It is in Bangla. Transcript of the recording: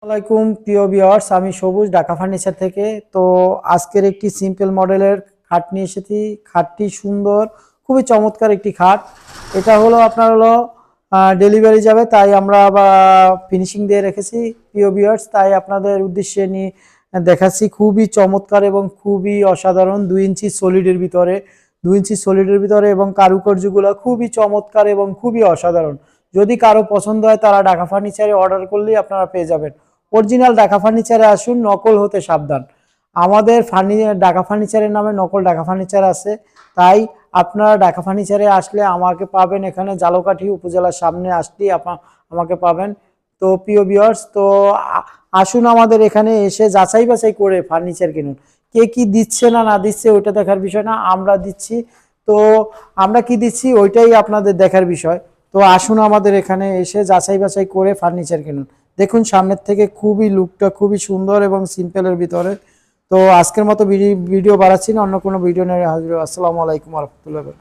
আসসালামাইকুম প্রিয় ভিউয়ার্স, আমি সবুজ ঢাকা ফার্নিচার থেকে। তো আজকের একটি সিম্পল মডেলের খাট নিয়ে এসেছি। খাটটি সুন্দর, খুবই চমৎকার একটি খাট। এটা হলো আপনার ডেলিভারি যাবে, তাই আমরা আবার ফিনিশিং দিয়ে রেখেছি প্রিয় ভিউয়ার্স, তাই আপনাদের উদ্দেশ্যে নিয়ে দেখাচ্ছি। খুবই চমৎকার এবং খুবই অসাধারণ। 2 ইঞ্চি সলিডের ভিতরে, 2 ইঞ্চি সলিডের ভিতরে এবং কারুকার্যগুলো খুবই চমৎকার এবং খুবই অসাধারণ। যদি কারো পছন্দ হয় তারা ঢাকা ফার্নিচারে অর্ডার করলেই আপনারা পেয়ে যাবেন। অরিজিনাল ঢাকা ফার্নিচারে আসুন, নকল হতে সাবধান। আমাদের ঢাকা ফার্নিচারের নামে নকল ঢাকা ফার্নিচার আছে, তাই আপনারা ঢাকা ফার্নিচারে আসলে আমাকে পাবেন এখানে জালকাঠি উপজেলার সামনে আসলেই আমাকে পাবেন। তো প্রিয় ভিউয়ার্স, তো আসুন আমাদের এখানে এসে যাচাই বাছাই করে ফার্নিচার কিনুন। কে কি দিচ্ছে না না দিচ্ছে ওইটা দেখার বিষয় না, আমরা দিচ্ছি। তো আমরা কি দিচ্ছি ওইটাই আপনাদের দেখার বিষয়। তো আসুন আমাদের এখানে এসে যাচাই বাছাই করে ফার্নিচার কিনুন। দেখুন সামনের থেকে খুবই লুকটা খুবই সুন্দর এবং সিম্পলের ভিতরে। তো আজকের মতো ভিডিও বাড়াচ্ছি না, অন্য কোনো ভিডিও নিয়ে হাজির। আসসালামু আলাইকুম ওয়া রাহমাতুল্লাহি।